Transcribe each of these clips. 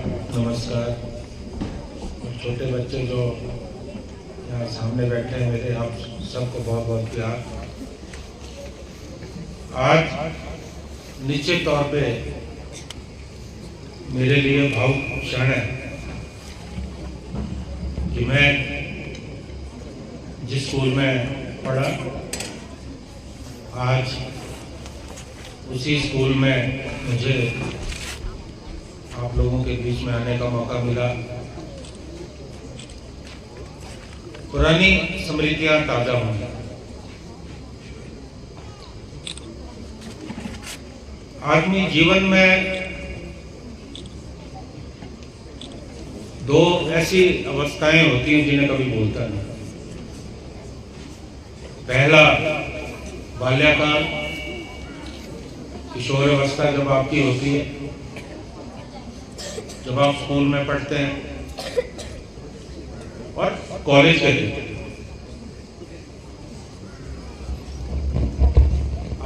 नमस्कार। और छोटे बच्चे जो यहाँ सामने बैठे हैं, मेरे आप सबको बहुत बहुत प्यार। आज निश्चित तौर पे मेरे लिए भावुक क्षण है कि मैं जिस स्कूल में पढ़ा, आज उसी स्कूल में मुझे आप लोगों के बीच में आने का मौका मिला। पुरानी स्मृतियां ताजा होंगी। आदमी जीवन में दो ऐसी अवस्थाएं होती हैं जिन्हें कभी भूलता नहीं। पहला बाल्यकाल, किशोर अवस्था जब आपकी होती है, जब आप स्कूल में पढ़ते हैं, और कॉलेज के दिन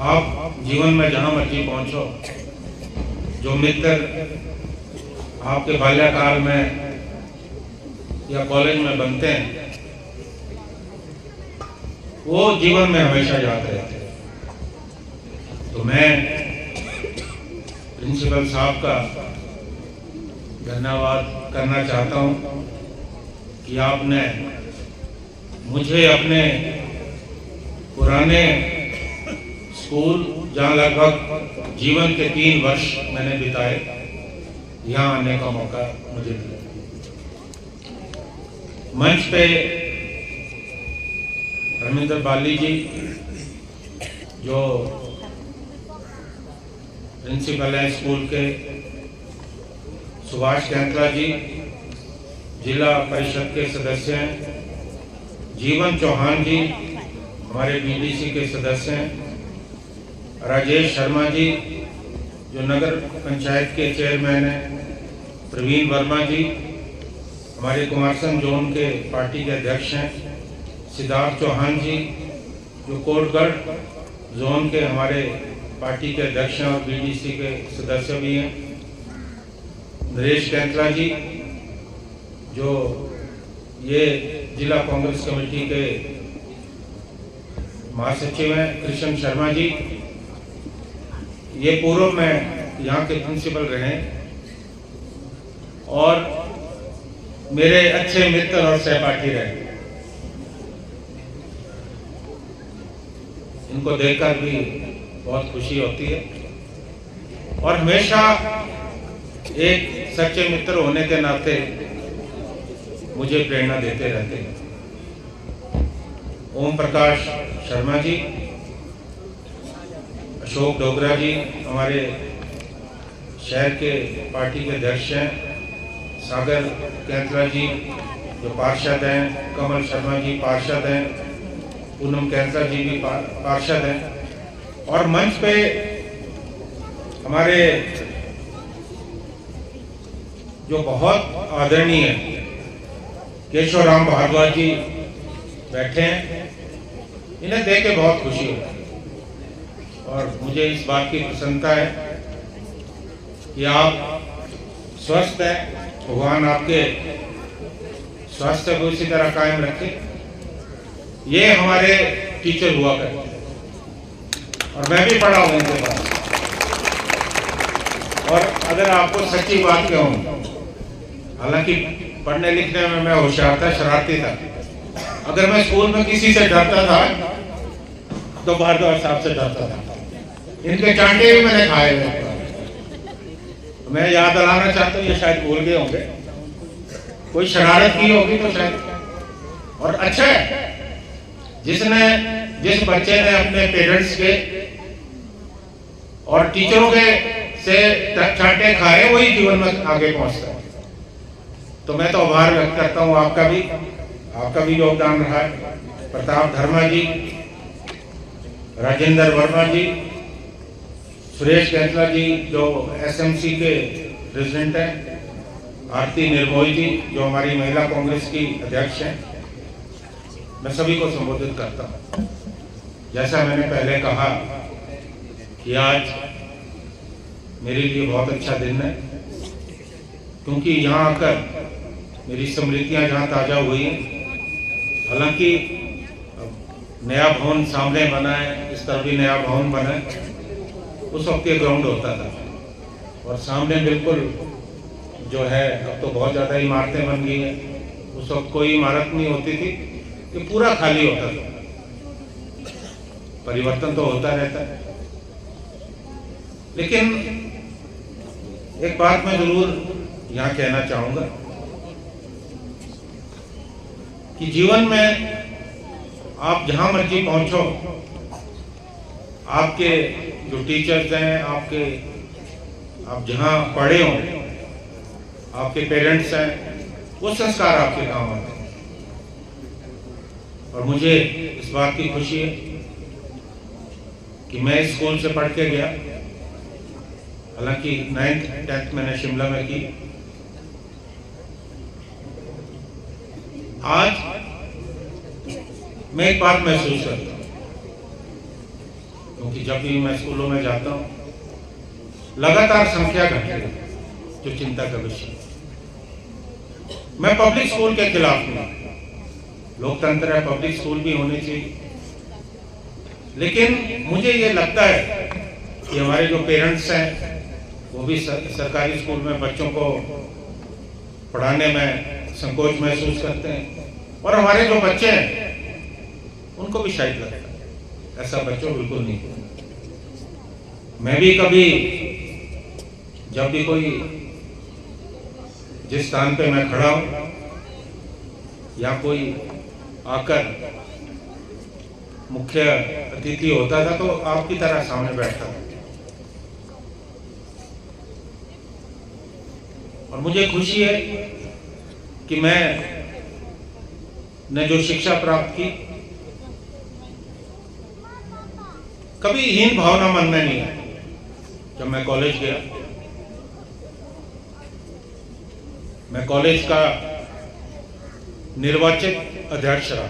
आप जीवन में जहां मर्जी पहुंचो, जो मित्र आपके बाल्यकाल में या कॉलेज में बनते हैं, वो जीवन में हमेशा याद रहते हैं। तो मैं प्रिंसिपल साहब का धन्यवाद करना चाहता हूं कि आपने मुझे अपने पुराने स्कूल, जहां लगभग जीवन के 3 वर्ष मैंने बिताए, यहां आने का मौका मुझे दिया। मंच पे रविंद्र बाली जी जो प्रिंसिपल हैं स्कूल के, सुभाष कैंतला जी जिला परिषद के सदस्य हैं, जीवन चौहान जी हमारे बीडीसी के सदस्य हैं, राजेश शर्मा जी जो नगर पंचायत के चेयरमैन हैं, प्रवीण वर्मा जी हमारे कुमारसंग जोन के पार्टी के अध्यक्ष हैं, सिद्धार्थ चौहान जी जो कोटगढ़ जोन के हमारे पार्टी के अध्यक्ष हैं और बीडीसी के सदस्य भी हैं, नरेश कैंतला जी जो ये जिला कांग्रेस कमेटी के महासचिव हैं, कृष्ण शर्मा जी ये पूर्व में यहाँ के प्रिंसिपल रहे और मेरे अच्छे मित्र और सहपाठी रहे। इनको देखकर भी बहुत खुशी होती है और हमेशा एक सच्चे मित्र होने के नाते मुझे प्रेरणा देते रहते हैं। ओम प्रकाश शर्मा जी, अशोक डोगरा जी हमारे शहर के पार्टी के अध्यक्ष हैं, सागर कैंतला जी जो पार्षद हैं, कमल शर्मा जी पार्षद हैं, पूनम कैंतला जी भी पार्षद हैं, और मंच पे हमारे जो बहुत आदरणीय केशव राम भारद्वाज जी बैठे हैं, इन्हें देख के बहुत खुशी होती और मुझे इस बात की प्रसन्नता है कि आप स्वस्थ हैं। भगवान आपके स्वास्थ्य को इसी तरह कायम रखे। ये हमारे टीचर हुआ करते और मैं भी पढ़ा हूं इनके पास। और अगर आपको सच्ची बात कहूं, हालांकि पढ़ने लिखने में मैं होशियार था, शरारती था, अगर मैं स्कूल में किसी से डरता था तो भारद्वाज साहब से डरता था। इनके चांटे भी मैंने खाए हुए। मैं याद दिलाना चाहता हूँ, ये शायद भूल गए होंगे, कोई शरारत की होगी तो शायद। और अच्छा है जिस बच्चे ने अपने पेरेंट्स के और टीचरों के से चांटे खाए, वही जीवन में आगे पहुंचता है। तो मैं तो आभार व्यक्त करता हूं आपका भी योगदान रहा है। प्रताप धर्मा जी, राजेंद्र वर्मा जी, सुरेश कैंतला जी जो एसएमसी के प्रेसिडेंट हैं, आरती निर्मोही जी जो हमारी महिला कांग्रेस की अध्यक्ष हैं, मैं सभी को संबोधित करता हूं। जैसा मैंने पहले कहा कि आज मेरे लिए बहुत अच्छा दिन है। क्योंकि यहाँ आकर मेरी स्मृतियाँ जहाँ ताज़ा हुई। हालांकि नया भवन सामने बना है, इस तरफ भी नया भवन बना है। उस वक्त ये ग्राउंड होता था और सामने बिल्कुल जो है, अब तो बहुत ज़्यादा इमारतें बन गई हैं, उस वक्त कोई इमारत नहीं होती थी, ये पूरा खाली होता था। परिवर्तन तो होता रहता है, लेकिन एक बात मैं जरूर यहाँ कहना चाहूँगा कि जीवन में आप जहाँ मर्जी पहुँचो, आपके जो टीचर्स हैं, आप जहाँ पढ़े हो, आपके पेरेंट्स हैं, वो संस्कार आपके काम आते हैं। और मुझे इस बात की खुशी है कि मैं इस स्कूल से पढ़ के गया। हालांकि 9th 10th मैंने शिमला में की। आज मैं एक बात महसूस करता हूँ, क्योंकि जब भी मैं स्कूलों में जाता हूँ लगातार संख्या घट रही है, जो चिंता का विषय। मैं पब्लिक स्कूल के खिलाफ हूँ, लोकतंत्र है, पब्लिक स्कूल भी होने चाहिए, लेकिन मुझे ये लगता है कि हमारे जो पेरेंट्स हैं वो भी सरकारी स्कूल में बच्चों को पढ़ाने में संकोच महसूस करते हैं, और हमारे जो बच्चे हैं उनको भी शायद लगता है। ऐसा बच्चों बिल्कुल नहीं। मैं भी कभी जब भी कोई जिस स्थान पे मैं खड़ा हूं या कोई आकर मुख्य अतिथि होता था तो आपकी तरह सामने बैठता था, और मुझे खुशी है कि मैंने जो शिक्षा प्राप्त की कभी हीन भावना मन में नहीं आई। जब मैं कॉलेज गया, मैं कॉलेज का निर्वाचित अध्यक्ष रहा,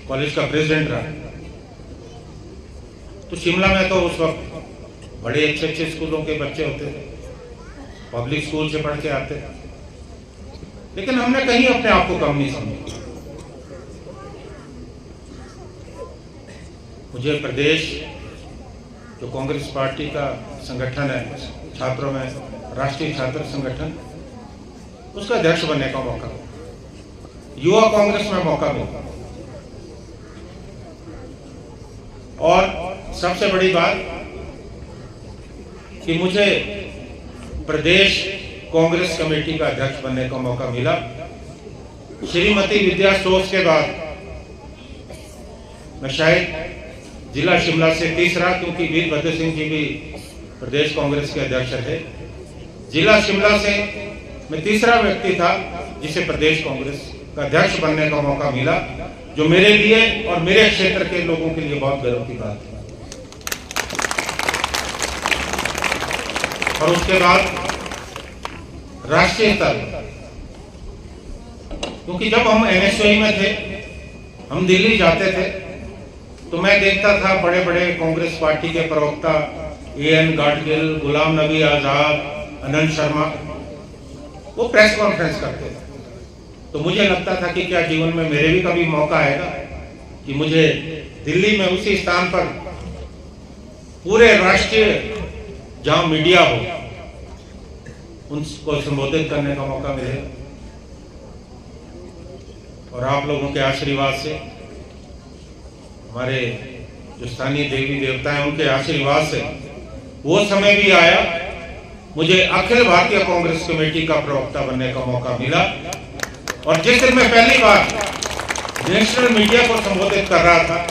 कॉलेज का प्रेसिडेंट रहा। तो शिमला में तो उस वक्त बड़े अच्छे अच्छे स्कूलों के बच्चे होते थे, पब्लिक स्कूल से पढ़ के आते थे, लेकिन हमने कहीं अपने आप को कम नहीं समझा। मुझे प्रदेश जो कांग्रेस पार्टी का संगठन है, छात्रों में राष्ट्रीय छात्र संगठन, उसका अध्यक्ष बनने का मौका, युवा कांग्रेस में मौका मिला। और सबसे बड़ी बात कि मुझे प्रदेश कांग्रेस कमेटी का अध्यक्ष बनने का मौका मिला। श्रीमती विद्या सोस के बाद मैं शायद जिला शिमला से तीसरा, क्योंकि वीरभद्र सिंह जी भी प्रदेश कांग्रेस के अध्यक्ष थे, जिला शिमला से मैं तीसरा व्यक्ति था जिसे प्रदेश कांग्रेस का अध्यक्ष बनने का मौका मिला, जो मेरे लिए और मेरे क्षेत्र के लोगों के लिए बहुत गर्व की बात है। और उसके बाद राष्ट्रीय स्तर, क्योंकि जब हम NSOE में थे, हम दिल्ली जाते थे, तो मैं देखता था बड़े बड़े कांग्रेस पार्टी के प्रवक्ता AN गाडगिल, गुलाम नबी आजाद, अनंत शर्मा, वो प्रेस कॉन्फ्रेंस करते थे। तो मुझे लगता था कि क्या जीवन में मेरे भी कभी मौका आएगा कि मुझे दिल्ली में उसी स्थान पर पूरे राष्ट्रीय जहां मीडिया हो उनको संबोधित करने का मौका मिले। और आप लोगों के आशीर्वाद से, हमारे जो स्थानीय देवी देवता हैं उनके आशीर्वाद से वो समय भी आया, मुझे अखिल भारतीय कांग्रेस कमेटी का प्रवक्ता बनने का मौका मिला। और जिस दिन मैं पहली बार नेशनल मीडिया को संबोधित कर रहा था,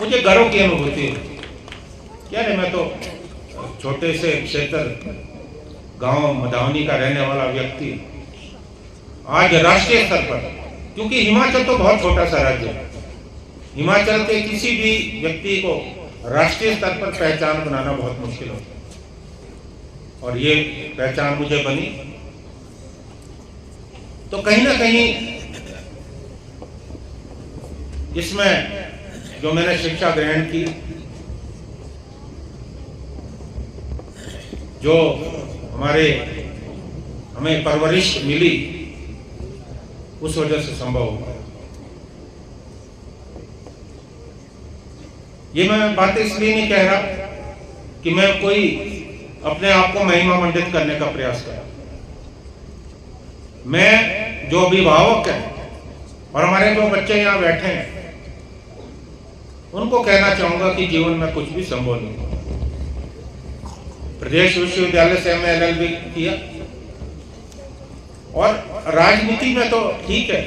मुझे गर्व की अनुभूति हुई। क्या नहीं, मैं तो छोटे से क्षेत्र गांव मधावनी का रहने वाला व्यक्ति आज राष्ट्रीय स्तर पर, क्योंकि हिमाचल तो बहुत छोटा सा राज्य है, हिमाचल के किसी भी व्यक्ति को राष्ट्रीय स्तर पर पहचान बनाना बहुत मुश्किल होता है, और ये पहचान मुझे बनी। तो कहीं ना कहीं इसमें जो मैंने शिक्षा ग्रहण की, जो हमारे हमें परवरिश मिली, उस वजह से संभव हो पाया। ये मैं बातें इसलिए नहीं कह रहा कि मैं कोई अपने आप को महिमा मंडित करने का प्रयास कर रहा। मैं जो अभिभावक है और हमारे जो बच्चे यहाँ बैठे हैं, उनको कहना चाहूंगा कि जीवन में कुछ भी संभव नहीं। प्रदेश विश्वविद्यालय से मैं LLB किया, और राजनीति में तो ठीक है,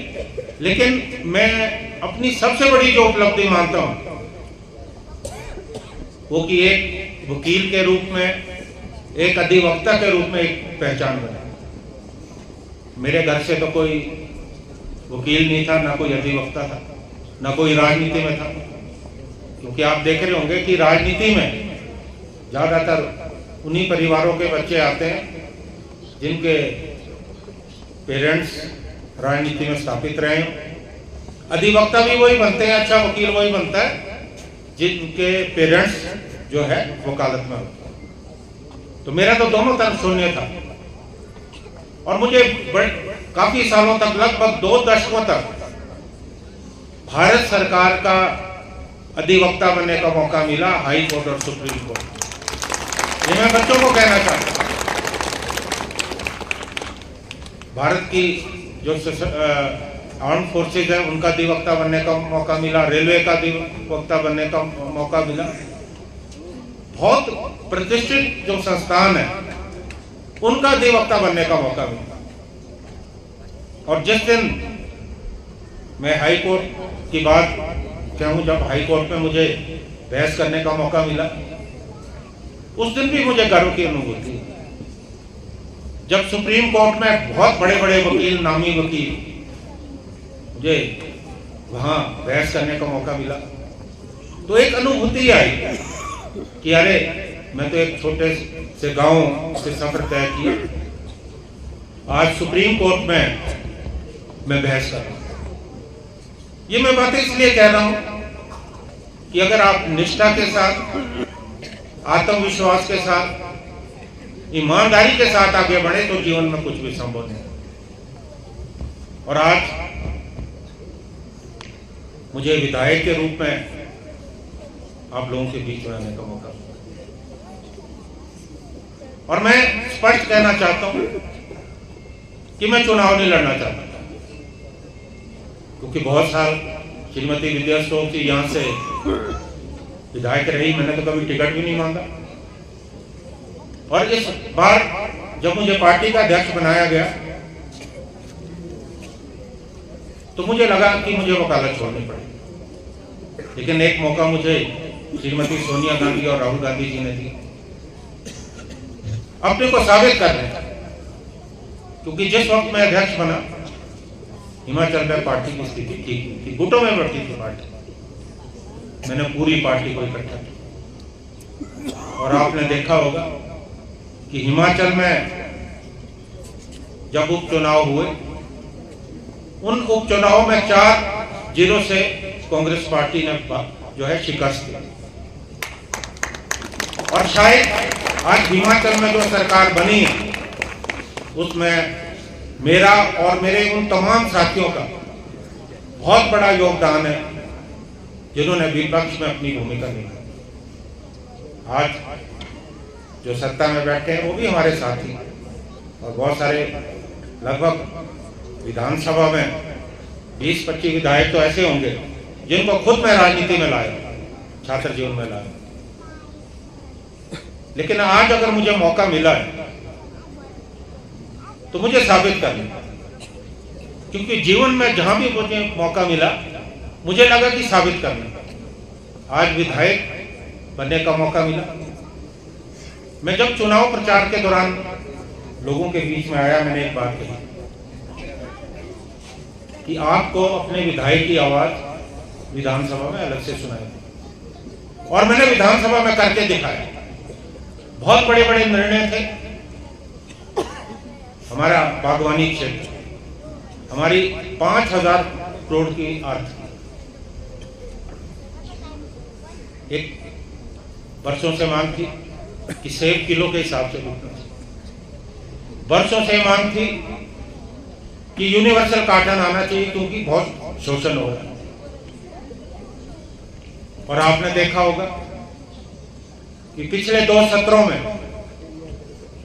लेकिन मैं अपनी सबसे बड़ी जो उपलब्धि मानता हूं वो कि एक वकील के रूप में, एक अधिवक्ता के रूप में एक पहचान बना। मेरे घर से तो कोई वकील नहीं था, ना कोई अधिवक्ता था, ना कोई राजनीति में था, क्योंकि आप देख रहे होंगे कि राजनीति में ज्यादातर उन्हीं परिवारों के बच्चे आते हैं जिनके पेरेंट्स राजनीति में स्थापित रहे हैं। अधिवक्ता भी वही बनते हैं, अच्छा वकील वही बनता है जिनके पेरेंट्स जो है वकालत में होते हैं। तो मेरा तो दोनों तरफ शून्य था, और मुझे काफी सालों तक, लगभग 2 दशकों तक भारत सरकार का अधिवक्ता बनने का मौका मिला, हाई कोर्ट और सुप्रीम कोर्ट। ये मैं बच्चों को कहना चाहता हूं। भारत की जो आर्म फोर्सेज है उनका अधिवक्ता बनने का मौका मिला, रेलवे का अधिवक्ता बनने का मौका मिला। बहुत प्रतिष्ठित जो संस्थान है उनका अधिवक्ता बनने का मौका मिला। और जिस दिन मैं हाई कोर्ट की बात कहूं, जब हाई कोर्ट में मुझे बहस करने का मौका मिला, उस दिन भी मुझे गर्व की अनुभूति। जब सुप्रीम कोर्ट में बहुत बड़े बड़े वकील, नामी वकील, मुझे वहां बहस करने का मौका मिला, तो एक अनुभूति आई कि अरे मैं तो एक छोटे से गांव से सफर तय किया, आज सुप्रीम कोर्ट में मैं बहस कर रहा हूं। ये मैं बातें इसलिए कह रहा हूं कि अगर आप निष्ठा के साथ, आत्मविश्वास के साथ, ईमानदारी के साथ आगे बढ़े तो जीवन में कुछ भी संभव नहीं। और आज मुझे विधायक के रूप में आप लोगों के बीच में आने का मौका, और मैं स्पष्ट कहना चाहता हूं कि मैं चुनाव नहीं लड़ना चाहता, क्योंकि बहुत साल श्रीमती विद्या स्टोक जी यहां से विधायक रही, मैंने तो कभी टिकट भी नहीं मांगा। और इस बार जब मुझे पार्टी का अध्यक्ष बनाया गया तो मुझे लगा कि मुझे वकालत छोड़नी पड़ेगी, लेकिन एक मौका मुझे श्रीमती सोनिया गांधी और राहुल गांधी जी ने दिया अपने को साबित करने का। क्योंकि जिस वक्त मैं अध्यक्ष बना, हिमाचल में पार्टी की स्थिति ठीक थी, गुटों में बढ़ती थी पार्टी। मैंने पूरी पार्टी को इकट्ठा किया, और आपने देखा होगा कि हिमाचल में जब उपचुनाव हुए, उन उपचुनावों में 4-0 से कांग्रेस पार्टी ने जो है शिकस्त दी। और शायद आज हिमाचल में जो सरकार बनी उसमें मेरा और मेरे उन तमाम साथियों का बहुत बड़ा योगदान है जिन्होंने विपक्ष में अपनी भूमिका निभाई। आज जो सत्ता में बैठे हैं वो भी हमारे साथी, और बहुत सारे, लगभग विधानसभा में 20-25 विधायक तो ऐसे होंगे जिनको खुद मैं राजनीति में लाया, छात्र जीवन में लाया। लेकिन आज अगर मुझे मौका मिला है तो मुझे साबित करना, क्योंकि जीवन में जहां भी मुझे मौका मिला मुझे लगा कि साबित करना। आज विधायक बनने का मौका मिला। मैं जब चुनाव प्रचार के दौरान लोगों के बीच में आया, मैंने एक बात कही कि आपको अपने विधायक की आवाज विधानसभा में अलग से सुनाई, और मैंने विधानसभा में करके दिखाया। बहुत बड़े बड़े निर्णय थे। हमारा बागवानी क्षेत्र, हमारी 5000 करोड़ की आर्थिक, एक वर्षों से मांग थी कि सेब किलो के हिसाब से बिकना चाहिए। वर्षों से मांग थी कि यूनिवर्सल कार्टन आना चाहिए, क्योंकि बहुत शोषण हो रहा है। और आपने देखा होगा कि पिछले 2 सत्रों में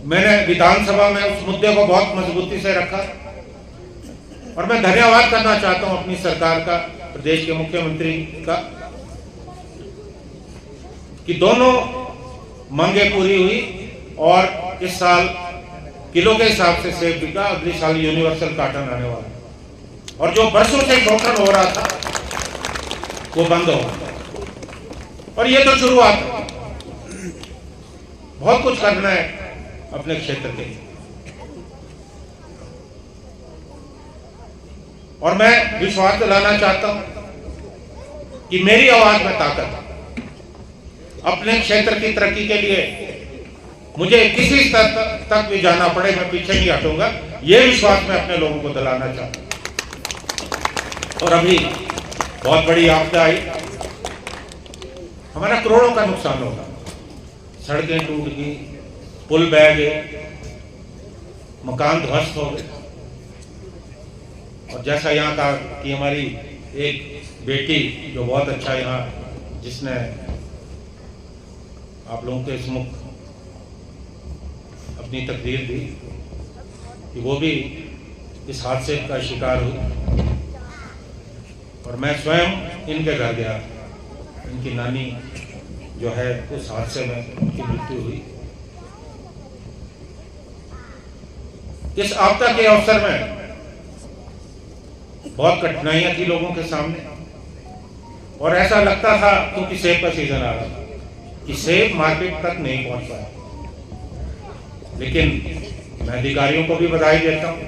मैंने विधानसभा में उस मुद्दे को बहुत मजबूती से रखा, और मैं धन्यवाद करना चाहता हूं अपनी सरकार का, प्रदेश के मुख्यमंत्री का, कि दोनों मांगे पूरी हुई और इस साल किलो के हिसाब से सेब बिका, अगले साल यूनिवर्सल कार्टन आने वाला है। और जो बरसों से शोषण हो रहा था वो बंद हो गया। और ये तो शुरुआत है, बहुत कुछ करना है अपने क्षेत्र के लिए। और मैं विश्वास दिलाना चाहता हूं कि मेरी आवाज में ताकत है। अपने क्षेत्र की तरक्की के लिए मुझे किसी स्तर तक भी जाना पड़े, मैं पीछे नहीं हटूंगा। यह विश्वास मैं अपने लोगों को दिलाना चाहता हूं। और अभी बहुत बड़ी आपदा आई, हमारा करोड़ों का नुकसान होगा, सड़कें टूट गई, पुल बह गए, मकान ध्वस्त हो गए। और जैसा यहाँ का कि हमारी एक बेटी जो बहुत अच्छा यहाँ, जिसने आप लोगों के सम्मुख अपनी तकरीर दी, कि वो भी इस हादसे का शिकार हुई। और मैं स्वयं इनके घर गया, इनकी नानी जो है उस हादसे में उनकी मृत्यु हुई। इस आपदा के अवसर में बहुत कठिनाइयां थी लोगों के सामने, और ऐसा लगता था क्योंकि सेब का सीजन आ रहा था कि सेब मार्केट तक नहीं पहुंच पाया। लेकिन मैं अधिकारियों को भी बधाई देता हूं,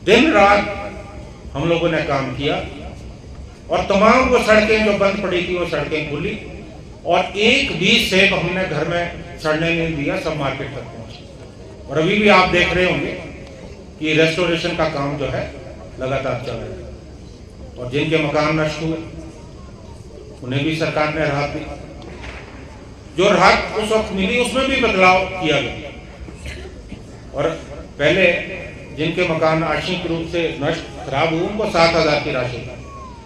दिन रात हम लोगों ने काम किया और तमाम वो सड़कें जो बंद पड़ी थी वो सड़कें खुली, और एक भी सेब हमने घर में सड़ने नहीं दिया, सब मार्केट तक पहुंचे। और अभी भी आप देख रहे होंगे कि रेस्टोरेशन का काम जो है लगातार चल रहा है। और जिनके मकान नष्ट हुए उन्हें भी सरकार ने राहत दी। जो राहत उस वक्त मिली उसमें भी बदलाव किया गया। और पहले जिनके मकान आंशिक रूप से नष्ट खराब हुए उनको 7,000 की राशि,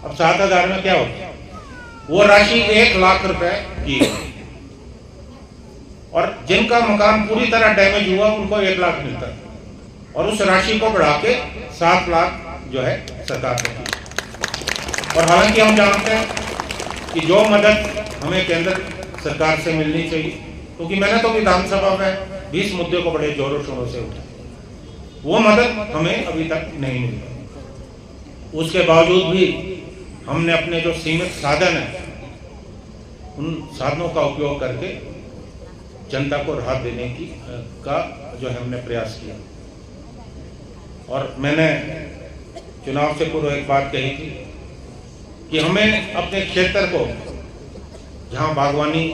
अब 7,000 में क्या होता है, वो राशि 1 लाख रुपए की। और जिनका मकान पूरी तरह डैमेज हुआ उनको 1 लाख मिलता है, और उस राशि को बढ़ा के 7 लाख जो है सरकार ने दी। और हालांकि हम जानते हैं कि जो मदद हमें केंद्र सरकार से मिलनी चाहिए, क्योंकि मैंने तो विधानसभा में 20 मुद्दे को बड़े जोरों शोरों से उठाया, वो मदद हमें अभी तक नहीं मिली। उसके बावजूद भी हमने अपने जो सीमित साधन है उन साधनों का उपयोग करके जनता को राहत देने की का जो है हमने प्रयास किया। और मैंने चुनाव से पूर्व एक बात कही थी कि हमें अपने क्षेत्र को, जहां बागवानी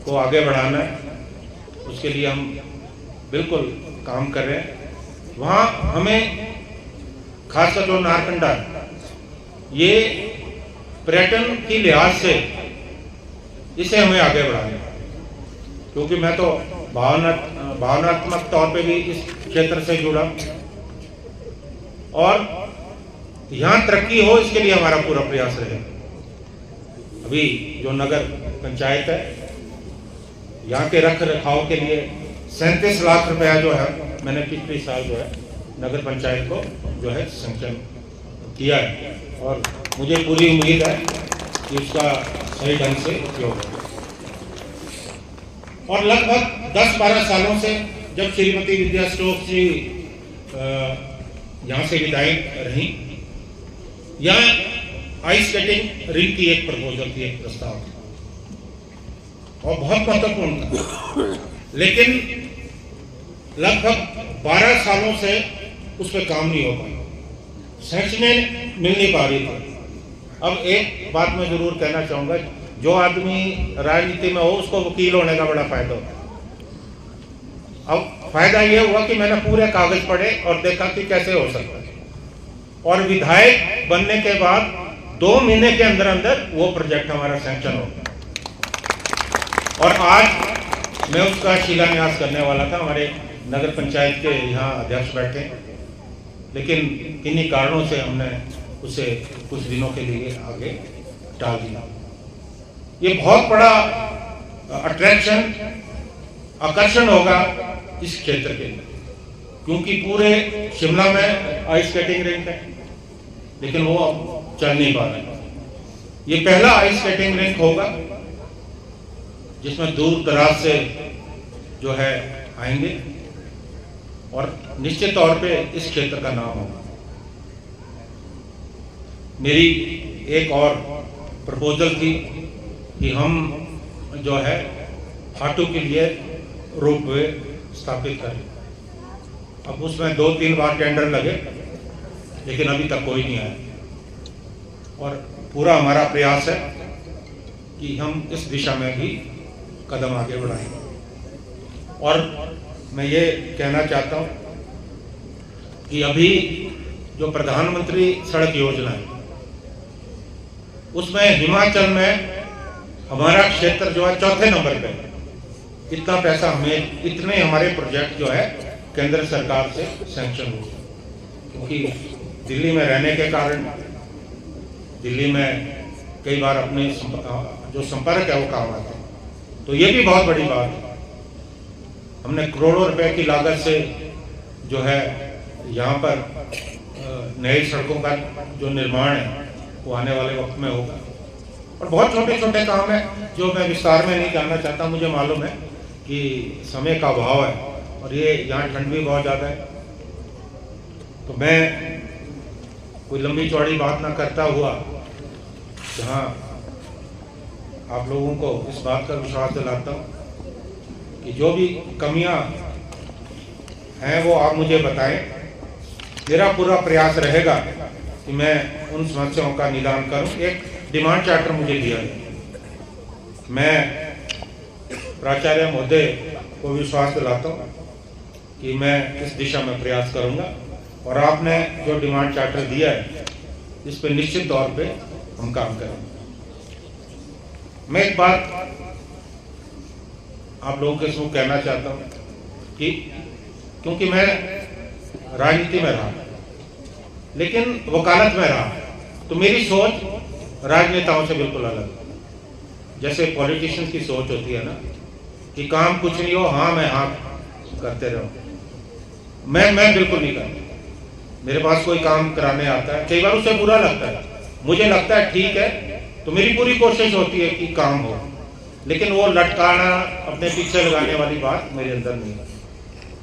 को आगे बढ़ाना है, उसके लिए हम बिल्कुल काम कर रहे हैं। वहां हमें खासकर जो नारकंडा है, ये पर्यटन की लिहाज से इसे हमें आगे बढ़ाना है, क्योंकि मैं तो भावनात्मक तौर पे भी इस क्षेत्र से जुड़ा, और यहां तरक्की हो इसके लिए हमारा पूरा प्रयास रहेगा। अभी जो नगर पंचायत है, यहाँ के रख रखाव के लिए 37 लाख रुपया जो है मैंने पिछले साल जो है नगर पंचायत को जो है सैंक्शन किया है, और मुझे पूरी उम्मीद है कि उसका सही ढंग से उपयोग होगा। और लगभग 10-12 सालों से जब श्रीमती विद्या स्टोक्स जी यहाँ से विधायक रही, यहाँ आइस स्केटिंग रिंग की एक प्रपोजल थी, एक प्रस्ताव था, और बहुत महत्वपूर्ण था, लेकिन लगभग 12 सालों से उस पर काम नहीं हो पाया, सैंक्शनें मिल नहीं पा रही थी। अब एक बात मैं जरूर कहना चाहूंगा, जो आदमी राजनीति में हो उसको वकील होने का बड़ा फायदा होता है। अब फायदा यह हुआ कि मैंने पूरे कागज पढ़े और देखा कि कैसे हो सकता है, और विधायक बनने के बाद 2 महीने के अंदर अंदर वो प्रोजेक्ट हमारा सैंक्शन हो गया। और आज मैं उसका शिलान्यास करने वाला था, हमारे नगर पंचायत के यहाँ अध्यक्ष बैठे, लेकिन किन्हीं कारणों से हमने उसे कुछ दिनों के लिए आगे टाल दिया। ये बहुत बड़ा अट्रैक्शन, आकर्षण होगा इस क्षेत्र के लिए, क्योंकि पूरे शिमला में आइस स्केटिंग रिंक है, लेकिन वो अब चल नहीं पा रहा है। ये पहला आइस स्केटिंग रिंक होगा जिसमें दूर दराज से जो है आएंगे और निश्चित तौर पे इस क्षेत्र का नाम होगा। मेरी एक और प्रपोजल थी कि हम जो है हाटू के लिए रोपवे स्थापित करें। अब उसमें 2-3 बार टेंडर लगे, लेकिन अभी तक कोई नहीं आया, और पूरा हमारा प्रयास है कि हम इस दिशा में भी कदम आगे बढ़ाएं। और मैं ये कहना चाहता हूँ कि अभी जो प्रधानमंत्री सड़क योजना है, उसमें हिमाचल में हमारा क्षेत्र जो है 4थे नंबर पे है। इतना पैसा हमें, इतने हमारे प्रोजेक्ट जो है केंद्र सरकार से सैंक्शन हुए, क्योंकि दिल्ली में रहने के कारण दिल्ली में कई बार अपने जो संपर्क है वो काम आते हैं। तो ये भी बहुत बड़ी बात है। हमने करोड़ों रुपए की लागत से जो है यहाँ पर नई सड़कों का जो निर्माण है वो आने वाले वक्त में होगा। और बहुत छोटे छोटे काम है जो मैं विस्तार में नहीं जानना चाहता। मुझे मालूम है कि समय का अभाव है और ये यहाँ ठंड भी बहुत ज़्यादा है, तो मैं कोई लंबी चौड़ी बात ना करता हुआ जहाँ आप लोगों को इस बात का विश्वास दिलाता हूँ कि जो भी कमियाँ हैं वो आप मुझे बताएं। मेरा पूरा प्रयास रहेगा कि मैं उन समस्याओं का निदान करूं। एक डिमांड चार्टर मुझे दिया है, मैं प्राचार्य महोदय को विश्वास दिलाता हूं कि मैं इस दिशा में प्रयास करूंगा, और आपने जो डिमांड चार्टर दिया है इस पर निश्चित तौर पे हम काम करेंगे। मैं एक बात आप लोगों के सामने कहना चाहता हूं कि क्योंकि मैं राजनीति में रहा, लेकिन वकालत में रहा, तो मेरी सोच राजनेताओं से बिल्कुल अलग है। जैसे पॉलिटिशियंस की सोच होती है ना कि काम कुछ नहीं हो, हाँ मैं हाँ करते रहो, मैं बिल्कुल नहीं करता। मेरे पास कोई काम कराने आता है, कई बार उसे बुरा लगता है, मुझे लगता है ठीक है, तो मेरी पूरी कोशिश होती है कि काम हो, लेकिन वो लटकाना, अपने पीछे लगाने वाली बात मेरे अंदर नहीं है।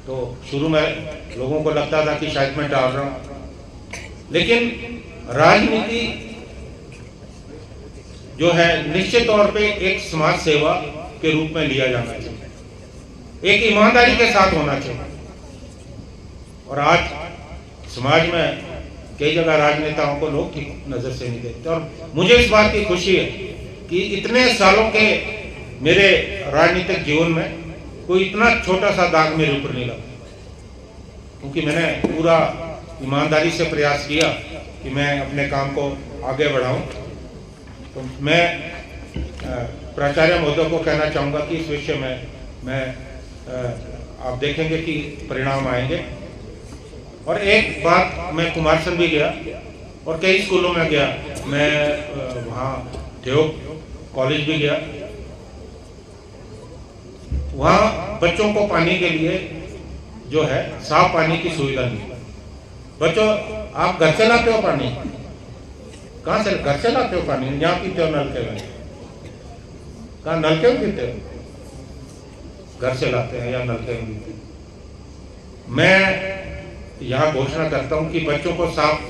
तो शुरू में लोगों को लगता था कि शायद मैं टाल रहा हूं, लेकिन राजनीति जो है निश्चित तौर पे एक समाज सेवा के रूप में लिया जाना चाहिए, एक ईमानदारी के साथ होना चाहिए। और आज समाज में कई जगह राजनेताओं को लोग ठीक नजर से नहीं देखते, और मुझे इस बात की खुशी है कि इतने सालों के मेरे राजनीतिक जीवन में कोई इतना छोटा सा दाग मेरे ऊपर नहीं लगा, क्योंकि मैंने पूरा ईमानदारी से प्रयास किया कि मैं अपने काम को आगे बढ़ाऊं। तो मैं प्राचार्य महोदय को कहना चाहूँगा कि इस विषय में मैं आप देखेंगे कि परिणाम आएंगे। और एक बात, मैं कुमारसर भी गया और कई स्कूलों में गया, मैं वहाँ ठेयोग कॉलेज भी गया, वहाँ बच्चों को पानी के लिए जो है साफ पानी की सुविधा नहीं। बच्चों, आप घर से लाते हो पानी? कहाँ से? घर से लाते हो पानी? यहाँ पीते हो नलके में? कहाँ नलके में पीते हो? घर से लाते हैं या नलके में पीते? मैं यहाँ घोषणा करता हूँ कि बच्चों को साफ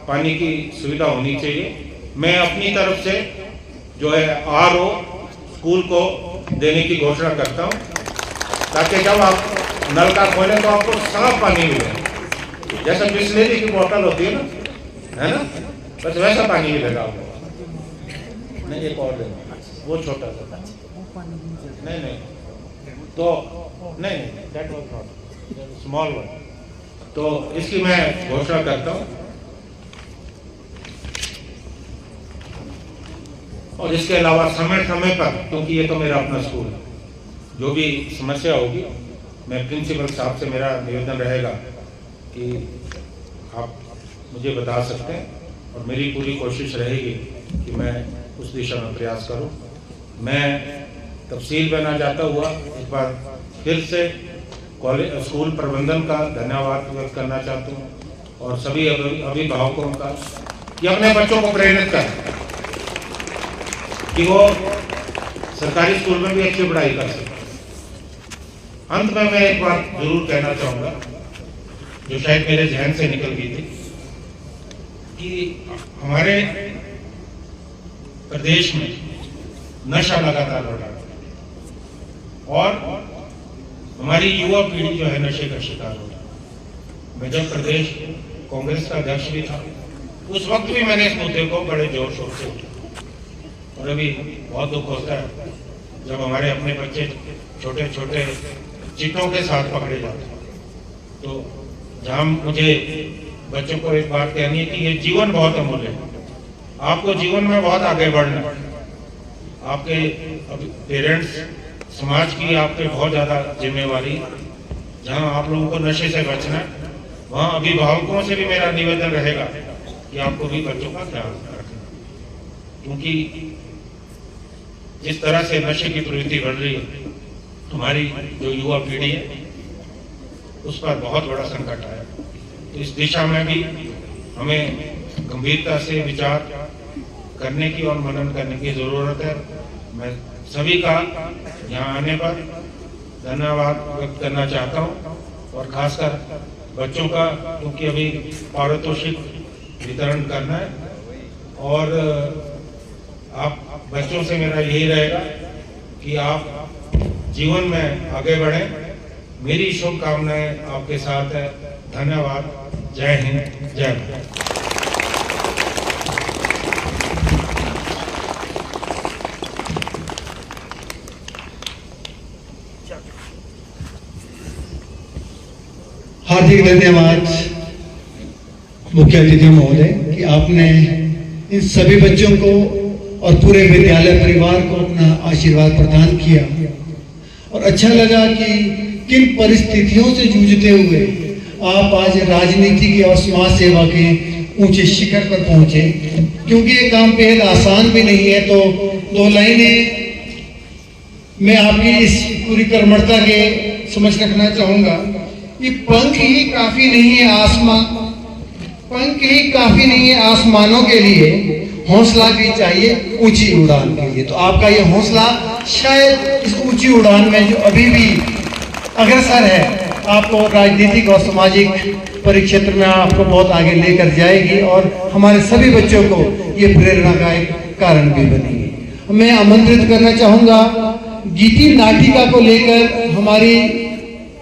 पानी की सुविधा होनी चाहिए। मैं अपनी तरफ से जो है RO स्कूल को देने की घोषणा करता हूँ, ताकि जब आप नल का खोलें तो आपको साफ पानी मिले। जैसे बिस्लेरी की बोतल होती है ना, बस वैसा पानी मिलेगा आपको। नहीं, एक और देना, वो छोटा सा, नहीं तो नहीं, that was not small one. तो इसकी मैं घोषणा करता हूँ, और इसके अलावा समय समय पर, क्योंकि ये तो मेरा अपना स्कूल है, जो भी समस्या होगी मैं प्रिंसिपल साहब से मेरा निवेदन रहेगा कि आप मुझे बता सकते हैं और मेरी पूरी कोशिश रहेगी कि मैं उस दिशा में प्रयास करूं। मैं तफसील में ना जाता हुआ इस बार फिर से कॉलेज स्कूल प्रबंधन का धन्यवाद व्यक्त करना चाहता हूं और सभी अभिभावकों का कि अपने बच्चों को प्रेरित करें कि वो सरकारी स्कूल में भी अच्छी पढ़ाई कर सकें। अंत में मैं एक बात जरूर कहना चाहूंगा जो शायद मेरे जहन से निकल गई थी कि हमारे प्रदेश में नशा लगातार बढ़ रहा है और हमारी युवा पीढ़ी जो है नशे का शिकार हो रही है। मैं जब प्रदेश कांग्रेस का अध्यक्ष भी था उस वक्त भी मैंने इस मुद्दे को बड़े जोर शोर से उठाया और अभी बहुत दुख होता है जब हमारे अपने बच्चे छोटे छोटे चिट्टों के साथ पकड़े जाते हैं। तो जहां मुझे बच्चों को एक बात कहनी है कि ये जीवन बहुत अमूल्य है, आपको जीवन में बहुत आगे बढ़ना है। आपके पेरेंट्स समाज की आप पे बहुत ज्यादा जिम्मेवारी, जहां आप लोगों को नशे से बचना है वहां अभिभावकों से भी मेरा निवेदन रहेगा कि आपको भी बच्चों का ध्यान रखना, क्योंकि जिस तरह से नशे की प्रवृत्ति बढ़ रही है हमारी जो युवा पीढ़ी है उस पर बहुत बड़ा संकट आया। तो इस दिशा में भी हमें गंभीरता से विचार करने की और मनन करने की जरूरत है। मैं सभी का यहाँ आने पर धन्यवाद व्यक्त करना चाहता हूँ और खासकर बच्चों का, क्योंकि अभी पारितोषिक वितरण करना है और आप बच्चों से मेरा यही रहेगा कि आप जीवन में आगे बढ़ें। मेरी शुभकामनाएं आपके साथ है। धन्यवाद। जय हिंद, जय भारत। हार्दिक धन्यवाद मुख्य अतिथि महोदय कि आपने इन सभी बच्चों को और पूरे विद्यालय परिवार को अपना आशीर्वाद प्रदान किया और अच्छा लगा कि किन परिस्थितियों से जूझते हुए आप आज राजनीति की और समाज सेवा के ऊंचे शिखर पर पहुंचे, क्योंकि ये काम बेहद आसान भी नहीं है। तो दो लाइनें मैं आपकी इस पूरी कर्मठता के समझ रखना चाहूंगा। ये पंख ही काफी नहीं है पंख ही काफी नहीं है आसमानों के लिए, हौसला भी चाहिए ऊंची उड़ान के लिए। तो आपका ये हौसला शायद इस ऊंची उड़ान में जो अभी भी अग्रसर है आपको राजनीतिक और सामाजिक परिक्षेत्र में आपको बहुत आगे लेकर जाएगी और हमारे सभी बच्चों को ये प्रेरणा का एक कारण भी बनेगी। मैं आमंत्रित करना चाहूंगा गीति नाटिका को लेकर हमारी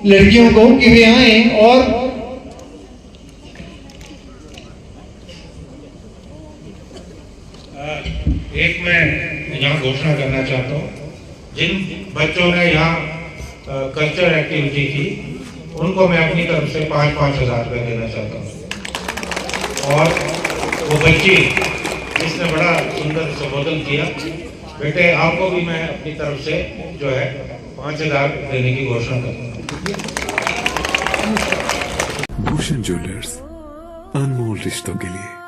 लड़कियों को कि वे आए और एक मैं यहाँ घोषणा करना चाहता हूँ, जिन बच्चों ने यहाँ कल्चर एक्टिविटी की उनको मैं अपनी तरफ से 5-5 हज़ार रुपये देना चाहता हूँ। और वो बच्ची जिसने बड़ा सुंदर संबोधन किया, बेटे आपको भी मैं अपनी तरफ से जो है 5,000 देने की घोषणा करता हूँ। भूषण ज्वेलर्स, अनमोल रिश्तों के लिए।